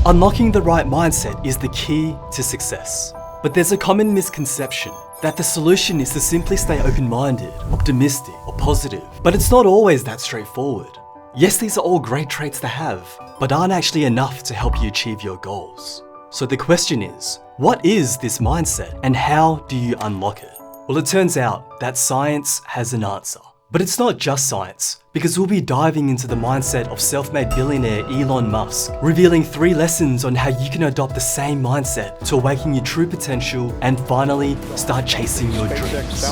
Unlocking the right mindset is the key to success. But there's a common misconception that the solution is to simply stay open-minded, optimistic, or positive. But it's not always that straightforward. Yes, these are all great traits to have, but aren't actually enough to help you achieve your goals. So the question is, what is this mindset and how do you unlock it? Well, it turns out that science has an answer. But it's not just science, because we'll be diving into the mindset of self-made billionaire Elon Musk, revealing 3 lessons on how you can adopt the same mindset to awaken your true potential and finally start chasing your dreams.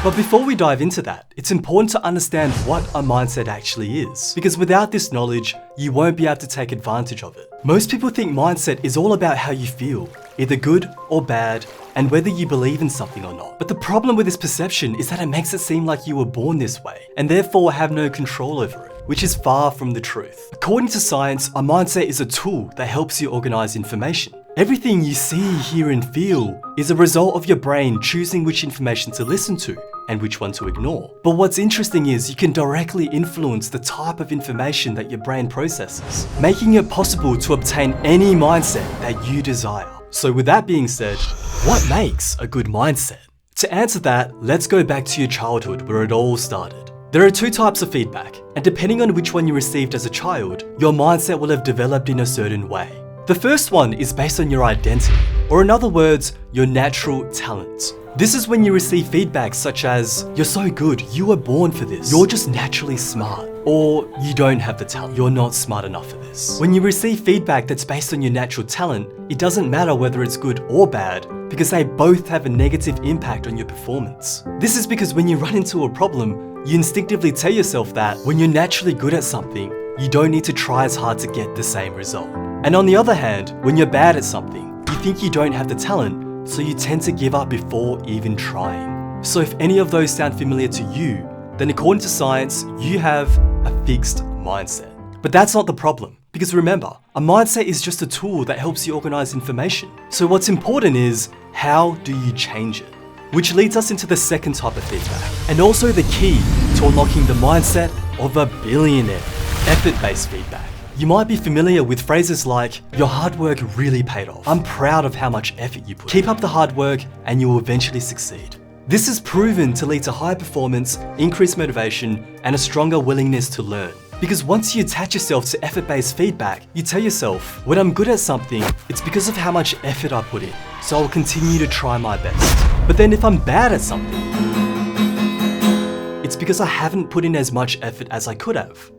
But before we dive into that, it's important to understand what a mindset actually is, because without this knowledge, you won't be able to take advantage of it. Most people think mindset is all about how you feel, either good or bad, and whether you believe in something or not. But the problem with this perception is that it makes it seem like you were born this way, and therefore have no control over it, which is far from the truth. According to science, a mindset is a tool that helps you organize information. Everything you see, hear, and feel is a result of your brain choosing which information to listen to and which one to ignore. But what's interesting is you can directly influence the type of information that your brain processes, making it possible to obtain any mindset that you desire. So with that being said, what makes a good mindset? To answer that, let's go back to your childhood where it all started. There are 2 types of feedback, and depending on which one you received as a child, your mindset will have developed in a certain way. The first one is based on your identity, or in other words, your natural talents. This is when you receive feedback such as, "You're so good, you were born for this, you're just naturally smart," or "You don't have the talent, you're not smart enough for this." When you receive feedback that's based on your natural talent, it doesn't matter whether it's good or bad, because they both have a negative impact on your performance. This is because when you run into a problem, you instinctively tell yourself that when you're naturally good at something, you don't need to try as hard to get the same result. And on the other hand, when you're bad at something, you think you don't have the talent, so you tend to give up before even trying. So if any of those sound familiar to you, then according to science, you have a fixed mindset. But that's not the problem, because remember, a mindset is just a tool that helps you organize information. So what's important is, how do you change it? Which leads us into the second type of feedback, and also the key to unlocking the mindset of a billionaire, effort-based feedback. You might be familiar with phrases like, "Your hard work really paid off. I'm proud of how much effort you put. Keep up the hard work and you will eventually succeed." This is proven to lead to high performance, increased motivation, and a stronger willingness to learn. Because once you attach yourself to effort-based feedback, you tell yourself, when I'm good at something, it's because of how much effort I put in, so I'll continue to try my best. But then if I'm bad at something, it's because I haven't put in as much effort as I could have.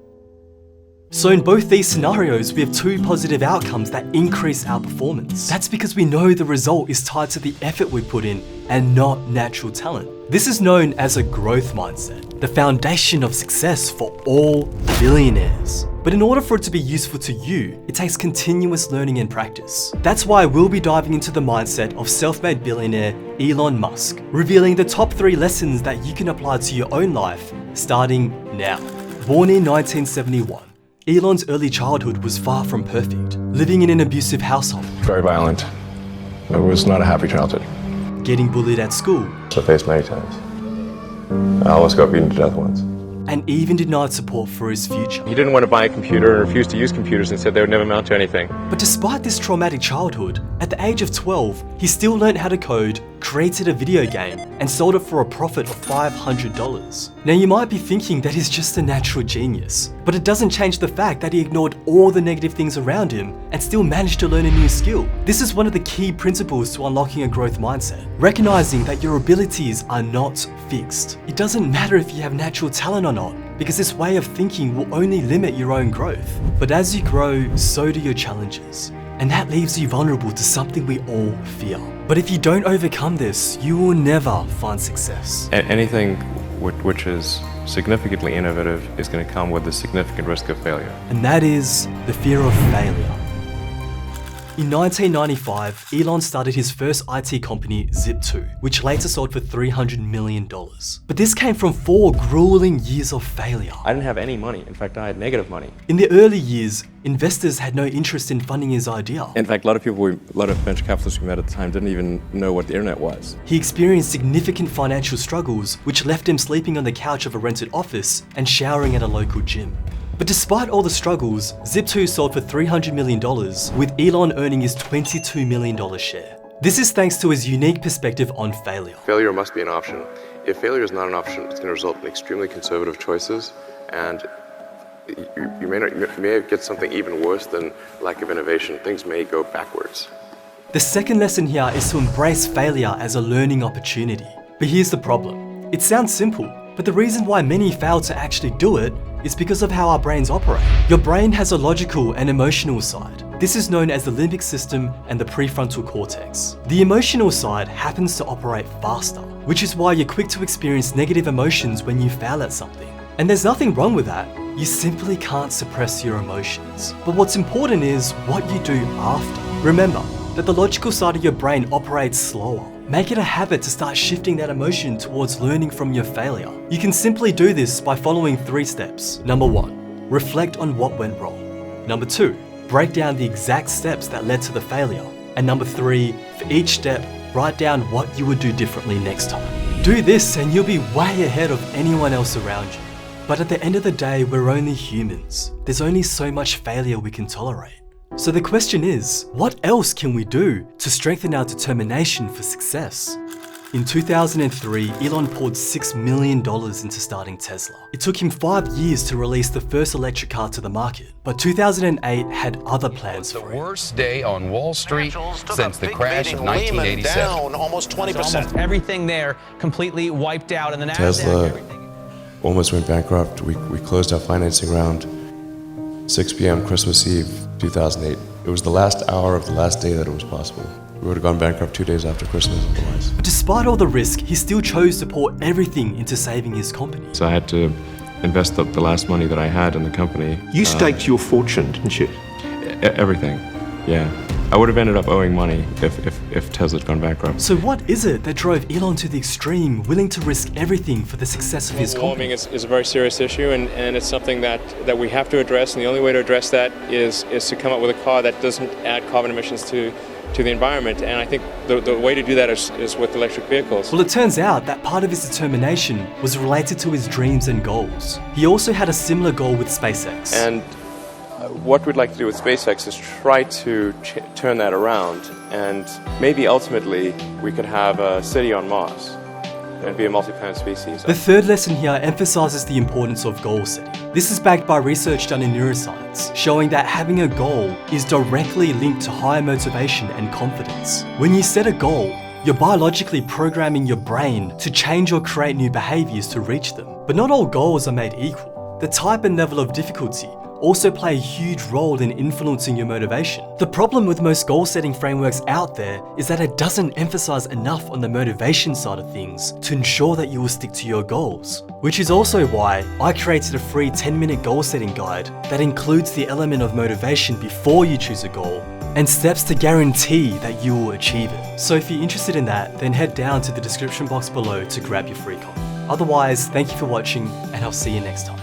So in both these scenarios, we have 2 positive outcomes that increase our performance. That's because we know the result is tied to the effort we put in and not natural talent. This is known as a growth mindset, the foundation of success for all billionaires. But in order for it to be useful to you, it takes continuous learning and practice. That's why we'll be diving into the mindset of self-made billionaire Elon Musk, revealing the top 3 lessons that you can apply to your own life, starting now. Born in 1971, Elon's early childhood was far from perfect, living in an abusive household. Very violent. It was not a happy childhood. Getting bullied at school. I faced many times. I almost got beaten to death once. And even denied support for his future. He didn't want to buy a computer and refused to use computers and said they would never amount to anything. But despite this traumatic childhood, at the age of 12, he still learned how to code, created a video game, and sold it for a profit of $500. Now you might be thinking that he's just a natural genius, but it doesn't change the fact that he ignored all the negative things around him and still managed to learn a new skill. This is one of the key principles to unlocking a growth mindset, recognizing that your abilities are not fixed. It doesn't matter if you have natural talent or not, because this way of thinking will only limit your own growth. But as you grow, so do your challenges. And that leaves you vulnerable to something we all fear. But if you don't overcome this, you will never find success. Anything which is significantly innovative is going to come with a significant risk of failure. And that is the fear of failure. In 1995, Elon started his first IT company, Zip2, which later sold for $300 million. But this came from 4 grueling years of failure. I didn't have any money. In fact, I had negative money. In the early years, investors had no interest in funding his idea. In fact, a lot of venture capitalists we met at the time didn't even know what the internet was. He experienced significant financial struggles, which left him sleeping on the couch of a rented office and showering at a local gym. But despite all the struggles, Zip2 sold for $300 million, with Elon earning his $22 million share. This is thanks to his unique perspective on failure. Failure must be an option. If failure is not an option, it's going to result in extremely conservative choices, and you may get something even worse than lack of innovation. Things may go backwards. The second lesson here is to embrace failure as a learning opportunity. But here's the problem. It sounds simple, but the reason why many fail to actually do it is because of how our brains operate. Your brain has a logical and emotional side. This is known as the limbic system and the prefrontal cortex. The emotional side happens to operate faster, which is why you're quick to experience negative emotions when you fail at something. And there's nothing wrong with that. You simply can't suppress your emotions. But what's important is what you do after. Remember that the logical side of your brain operates slower. Make it a habit to start shifting that emotion towards learning from your failure. You can simply do this by following 3 steps. Number 1, reflect on what went wrong. Number 2, break down the exact steps that led to the failure. And number 3, for each step, write down what you would do differently next time. Do this and you'll be way ahead of anyone else around you. But at the end of the day, we're only humans. There's only so much failure we can tolerate. So the question is, what else can we do to strengthen our determination for success? In 2003, Elon poured $6 million into starting Tesla. It took him 5 years to release the first electric car to the market, but 2008 had other plans for The it. worst day on Wall Street since the crash of 1987. Down almost 20%. Almost everything there completely wiped out, and the Nasdaq. Tesla almost went bankrupt. We closed our financing round 6 p.m. Christmas Eve 2008. It was the last hour of the last day that it was possible. We would have gone bankrupt 2 days after Christmas otherwise. But despite all the risk, he still chose to pour everything into saving his company. So I had to invest the last money that I had in the company. You staked your fortune, didn't you? Everything, yeah. I would have ended up owing money if Tesla had gone bankrupt. So what is it that drove Elon to the extreme, willing to risk everything for the success of his Global warming company? is a very serious issue, and it's something that we have to address, and the only way to address that is to come up with a car that doesn't add carbon emissions to the environment. And I think the way to do that is with electric vehicles. Well, it turns out that part of his determination was related to his dreams and goals. He also had a similar goal with SpaceX. And what we'd like to do with SpaceX is try to turn that around, and maybe ultimately we could have a city on Mars and be a multi-planet species. The third lesson here emphasizes the importance of goal setting. This is backed by research done in neuroscience, showing that having a goal is directly linked to higher motivation and confidence. When you set a goal, you're biologically programming your brain to change or create new behaviors to reach them. But not all goals are made equal. The type and level of difficulty also play a huge role in influencing your motivation. The problem with most goal-setting frameworks out there is that it doesn't emphasize enough on the motivation side of things to ensure that you will stick to your goals. Which is also why I created a free 10-minute goal-setting guide that includes the element of motivation before you choose a goal and steps to guarantee that you will achieve it. So if you're interested in that, then head down to the description box below to grab your free copy. Otherwise, thank you for watching, and I'll see you next time.